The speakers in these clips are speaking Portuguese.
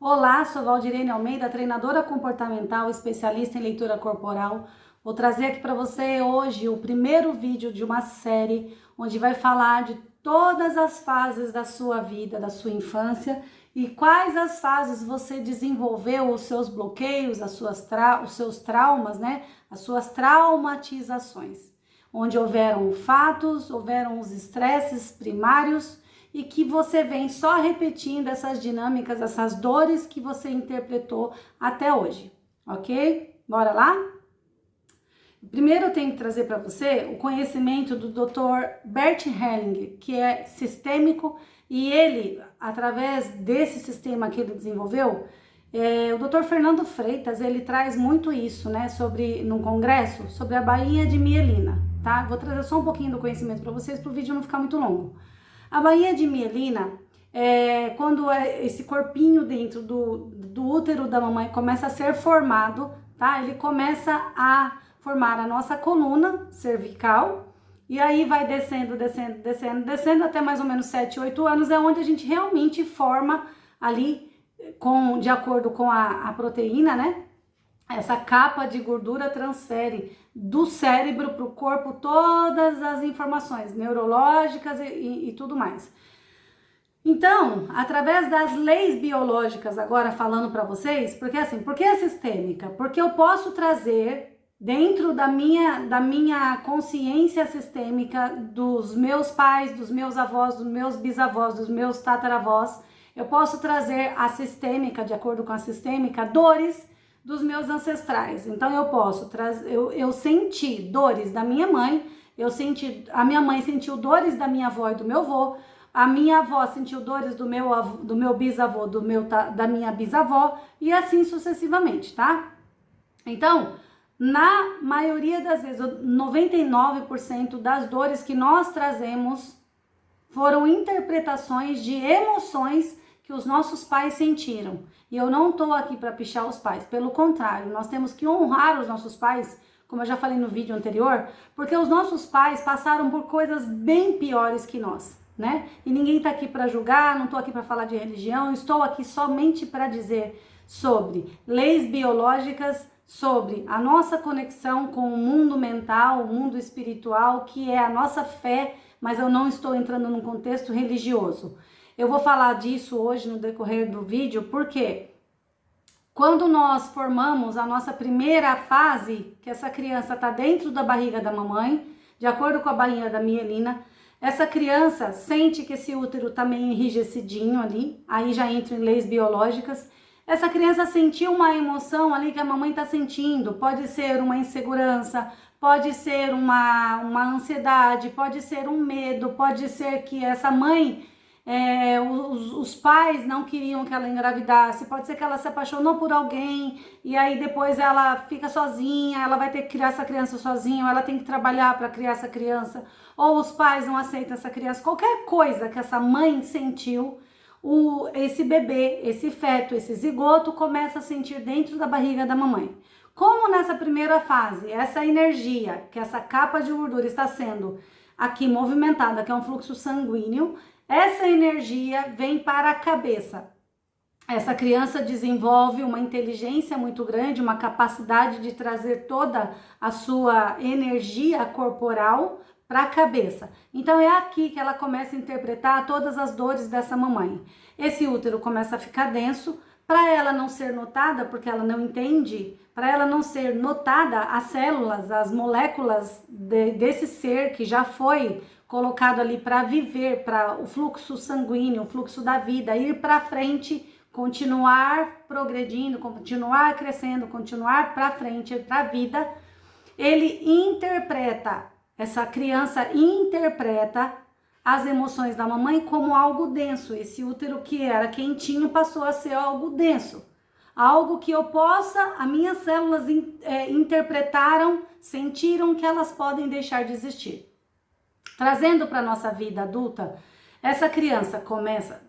Olá, sou Valdirene Almeida, treinadora comportamental, especialista em leitura corporal. Vou trazer aqui para você hoje o primeiro vídeo de uma série onde vai falar de todas as fases da sua vida, da sua infância e quais as fases você desenvolveu os seus bloqueios, os seus traumas, né? As suas traumatizações, onde houveram fatos, houveram os estresses primários e que você vem só repetindo essas dinâmicas, essas dores que você interpretou até hoje, ok? Bora lá? Primeiro eu tenho que trazer para você o conhecimento do Dr. Bert Hellinger, que é sistêmico, e ele, através desse sistema que ele desenvolveu, o Dr. Fernando Freitas, ele traz muito isso, né, no congresso, sobre a bainha de mielina, tá? Vou trazer só um pouquinho do conhecimento para vocês, para o vídeo não ficar muito longo. A bainha de mielina é quando esse corpinho dentro do útero da mamãe começa a ser formado, tá? Ele começa a formar a nossa coluna cervical e aí vai descendo, descendo, descendo, descendo até mais ou menos 7, 8 anos, é onde a gente realmente forma ali, de acordo com a proteína, né? Essa capa de gordura transfere do cérebro para o corpo todas as informações neurológicas e tudo mais. Então, através das leis biológicas, agora falando para vocês, porque assim, por que é sistêmica? Porque eu posso trazer dentro da minha consciência sistêmica, dos meus pais, dos meus avós, dos meus bisavós, dos meus tataravós, eu posso trazer a sistêmica, de acordo com a sistêmica, dores dos meus ancestrais. Então eu posso trazer, eu senti dores da minha mãe, a minha mãe sentiu dores da minha avó e do meu avô, a minha avó sentiu dores do meu bisavô, da minha bisavó e assim sucessivamente, tá? Então, na maioria das vezes, 99% das dores que nós trazemos foram interpretações de emoções que os nossos pais sentiram. E eu não estou aqui para pichar os pais, pelo contrário, nós temos que honrar os nossos pais, como eu já falei no vídeo anterior, porque os nossos pais passaram por coisas bem piores que nós, né? E ninguém está aqui para julgar, não estou aqui para falar de religião, estou aqui somente para dizer sobre leis biológicas, sobre a nossa conexão com o mundo mental, o mundo espiritual, que é a nossa fé, mas eu não estou entrando num contexto religioso. Eu vou falar disso hoje no decorrer do vídeo, porque quando nós formamos a nossa primeira fase, que essa criança está dentro da barriga da mamãe, de acordo com a bainha da mielina, essa criança sente que esse útero está meio enrijecidinho ali, aí já entra em leis biológicas. Essa criança sentiu uma emoção ali que a mamãe está sentindo, pode ser uma insegurança, pode ser uma ansiedade, pode ser um medo, pode ser que essa mãe, os pais não queriam que ela engravidasse, pode ser que ela se apaixonou por alguém e aí depois ela fica sozinha, ela vai ter que criar essa criança sozinha, ou ela tem que trabalhar para criar essa criança, ou os pais não aceitam essa criança, qualquer coisa que essa mãe sentiu, esse bebê, esse feto, esse zigoto começa a sentir dentro da barriga da mamãe. Como nessa primeira fase, essa energia, que essa capa de gordura está sendo aqui movimentada, que é um fluxo sanguíneo, essa energia vem para a cabeça. Essa criança desenvolve uma inteligência muito grande, uma capacidade de trazer toda a sua energia corporal para a cabeça. Então é aqui que ela começa a interpretar todas as dores dessa mamãe. Esse útero começa a ficar denso, para ela não ser notada, porque ela não entende, para ela não ser notada, as células, as moléculas desse ser que já foi colocado ali para viver, para o fluxo sanguíneo, o fluxo da vida, ir para frente, continuar progredindo, continuar crescendo, continuar para frente, para a vida, essa criança interpreta as emoções da mamãe como algo denso. Esse útero que era quentinho passou a ser algo denso. Algo que as minhas células interpretaram, sentiram que elas podem deixar de existir. Trazendo para a nossa vida adulta, essa criança começa,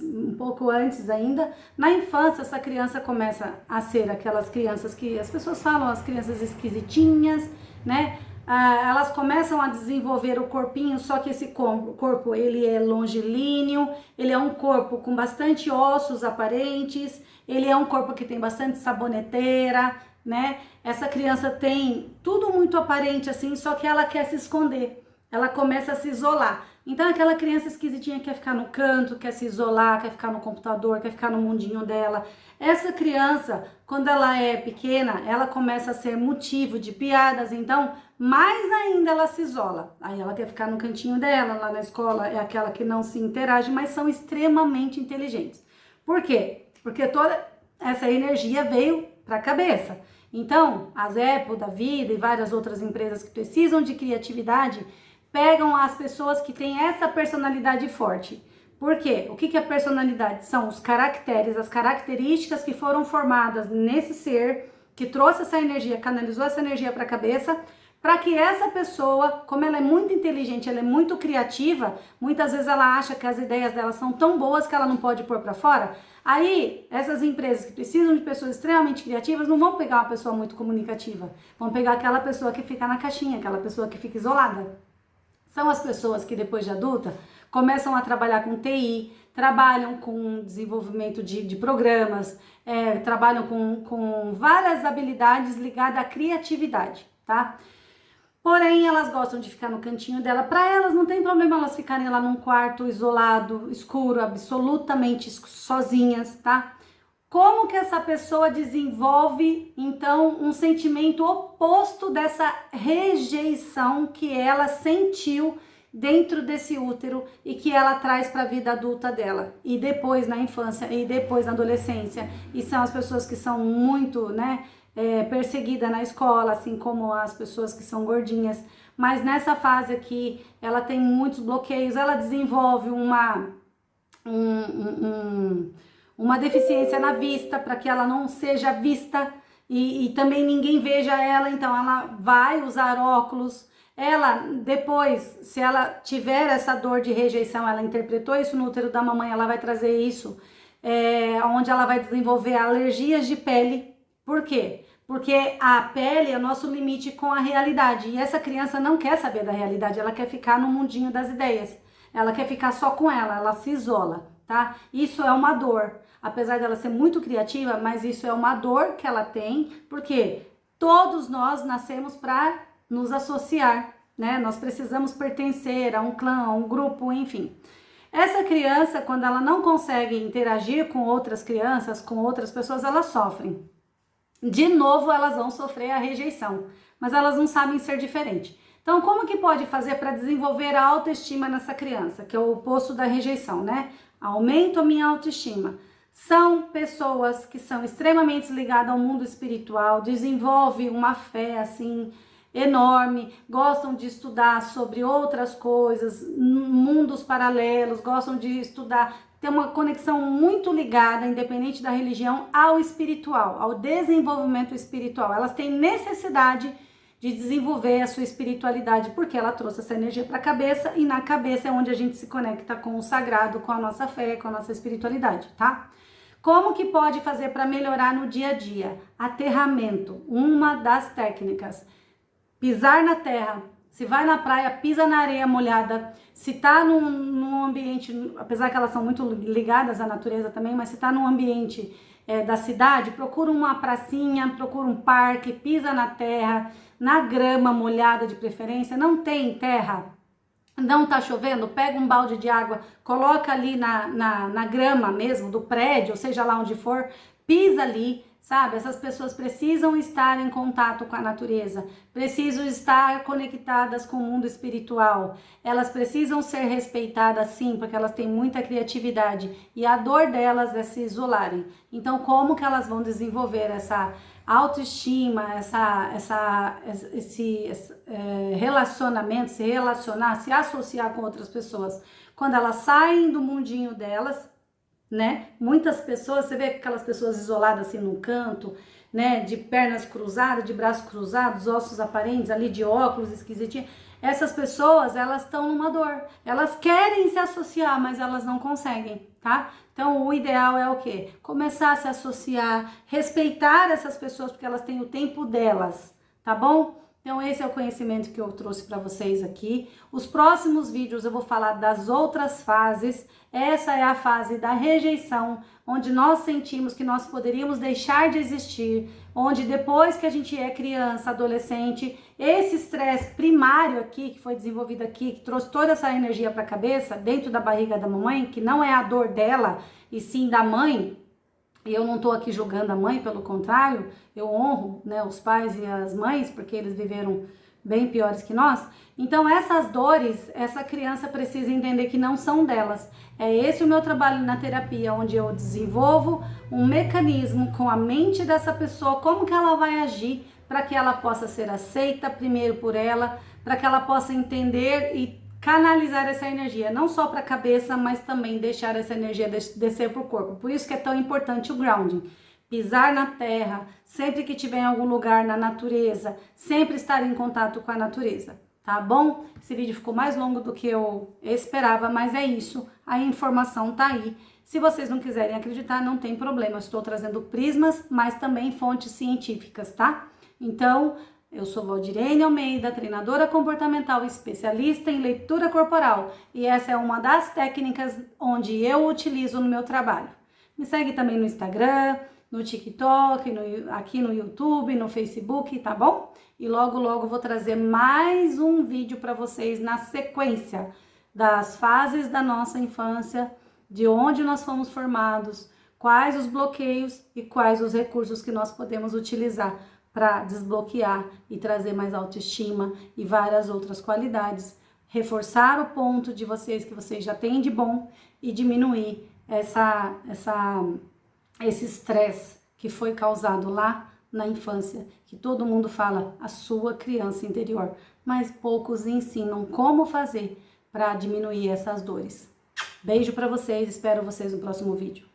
um pouco antes ainda, na infância essa criança começa a ser aquelas crianças que as pessoas falam, as crianças esquisitinhas, né? elas começam a desenvolver o corpinho, só que esse corpo ele é longilíneo, ele é um corpo com bastante ossos aparentes, ele é um corpo que tem bastante saboneteira, né? Essa criança tem tudo muito aparente assim, só que ela quer se esconder, ela começa a se isolar. Então aquela criança esquisitinha quer ficar no canto, quer se isolar, quer ficar no computador, quer ficar no mundinho dela. Essa criança, quando ela é pequena, ela começa a ser motivo de piadas, então mais ainda ela se isola. Aí ela quer ficar no cantinho dela, lá na escola é aquela que não se interage, mas são extremamente inteligentes. Por quê? Porque toda essa energia veio para a cabeça. Então, a Apple da vida e várias outras empresas que precisam de criatividade pegam as pessoas que têm essa personalidade forte. Por quê? O que é personalidade? São os caracteres, as características que foram formadas nesse ser, que trouxe essa energia, canalizou essa energia para a cabeça, para que essa pessoa, como ela é muito inteligente, ela é muito criativa, muitas vezes ela acha que as ideias dela são tão boas que ela não pode pôr para fora. Aí, essas empresas que precisam de pessoas extremamente criativas não vão pegar uma pessoa muito comunicativa, vão pegar aquela pessoa que fica na caixinha, aquela pessoa que fica isolada. São as pessoas que depois de adulta começam a trabalhar com TI, trabalham com desenvolvimento de programas, trabalham com várias habilidades ligadas à criatividade, tá? Porém, elas gostam de ficar no cantinho dela. Para elas não tem problema elas ficarem lá num quarto isolado, escuro, absolutamente sozinhas, tá? Como que essa pessoa desenvolve, então, um sentimento oposto dessa rejeição que ela sentiu dentro desse útero e que ela traz para a vida adulta dela, e depois na infância, e depois na adolescência, e são as pessoas que são muito, né, perseguidas na escola, assim como as pessoas que são gordinhas, mas nessa fase aqui, ela tem muitos bloqueios, ela desenvolve uma deficiência na vista, para que ela não seja vista e também ninguém veja ela, então ela vai usar óculos. Ela, depois, se ela tiver essa dor de rejeição, ela interpretou isso no útero da mamãe, ela vai trazer isso, onde ela vai desenvolver alergias de pele. Por quê? Porque a pele é o nosso limite com a realidade, e essa criança não quer saber da realidade, ela quer ficar no mundinho das ideias, ela quer ficar só com ela se isola, tá? Isso é uma dor, apesar dela ser muito criativa, mas isso é uma dor que ela tem, porque todos nós nascemos para nos associar, né? Nós precisamos pertencer a um clã, a um grupo, enfim. Essa criança, quando ela não consegue interagir com outras crianças, com outras pessoas, elas sofrem. De novo, elas vão sofrer a rejeição, mas elas não sabem ser diferente. Então, como que pode fazer para desenvolver a autoestima nessa criança, que é o oposto da rejeição, né? Aumento a minha autoestima. São pessoas que são extremamente ligadas ao mundo espiritual, desenvolvem uma fé assim enorme, gostam de estudar sobre outras coisas, mundos paralelos, gostam de estudar, ter uma conexão muito ligada, independente da religião, ao espiritual, ao desenvolvimento espiritual. Elas têm necessidade de desenvolver a sua espiritualidade, porque ela trouxe essa energia para a cabeça, e na cabeça é onde a gente se conecta com o sagrado, com a nossa fé, com a nossa espiritualidade, tá? Como que pode fazer para melhorar no dia a dia? Aterramento, uma das técnicas. Pisar na terra, se vai na praia, pisa na areia molhada, se tá num ambiente, apesar que elas são muito ligadas à natureza também, mas se tá num ambiente da cidade, procura uma pracinha, procura um parque, pisa na terra, na grama molhada de preferência. Não tem terra, não tá chovendo, pega um balde de água, coloca ali na grama mesmo do prédio, ou seja lá onde for, pisa ali, sabe? Essas pessoas precisam estar em contato com a natureza, precisam estar conectadas com o mundo espiritual, elas precisam ser respeitadas sim, porque elas têm muita criatividade e a dor delas é se isolarem. Então, como que elas vão desenvolver essa autoestima, esse relacionamento, se relacionar, se associar com outras pessoas? Quando elas saem do mundinho delas, né? Muitas pessoas, você vê aquelas pessoas isoladas assim no canto, né? De pernas cruzadas, de braços cruzados, ossos aparentes ali, de óculos esquisitinhos. Essas pessoas, elas estão numa dor. Elas querem se associar, mas elas não conseguem, tá? Então, o ideal é o quê? Começar a se associar, respeitar essas pessoas, porque elas têm o tempo delas, tá bom? Então esse é o conhecimento que eu trouxe para vocês aqui. Os próximos vídeos eu vou falar das outras fases. Essa é a fase da rejeição, onde nós sentimos que nós poderíamos deixar de existir, onde depois que a gente é criança, adolescente, esse estresse primário aqui, que foi desenvolvido aqui, que trouxe toda essa energia para a cabeça, dentro da barriga da mamãe, que não é a dor dela, e sim da mãe. E eu não estou aqui julgando a mãe, pelo contrário, eu honro, né, os pais e as mães, porque eles viveram bem piores que nós. Então essas dores, essa criança precisa entender que não são delas. É esse o meu trabalho na terapia, onde eu desenvolvo um mecanismo com a mente dessa pessoa, como que ela vai agir para que ela possa ser aceita primeiro por ela, para que ela possa entender e canalizar essa energia, não só para a cabeça, mas também deixar essa energia descer para o corpo. Por isso que é tão importante o grounding. Pisar na terra, sempre que tiver em algum lugar na natureza, sempre estar em contato com a natureza, tá bom? Esse vídeo ficou mais longo do que eu esperava, mas é isso, a informação tá aí. Se vocês não quiserem acreditar, não tem problema, eu estou trazendo prismas, mas também fontes científicas, tá? Então, eu sou Valdirene Almeida, treinadora comportamental, especialista em leitura corporal, e essa é uma das técnicas onde eu utilizo no meu trabalho. Me segue também no Instagram, no TikTok, aqui no YouTube, no Facebook, tá bom? E logo, logo vou trazer mais um vídeo para vocês na sequência das fases da nossa infância, de onde nós fomos formados, quais os bloqueios e quais os recursos que nós podemos utilizar para desbloquear e trazer mais autoestima e várias outras qualidades, reforçar o ponto de vocês que vocês já têm de bom e diminuir esse estresse que foi causado lá na infância, que todo mundo fala, a sua criança interior, mas poucos ensinam como fazer para diminuir essas dores. Beijo para vocês, espero vocês no próximo vídeo.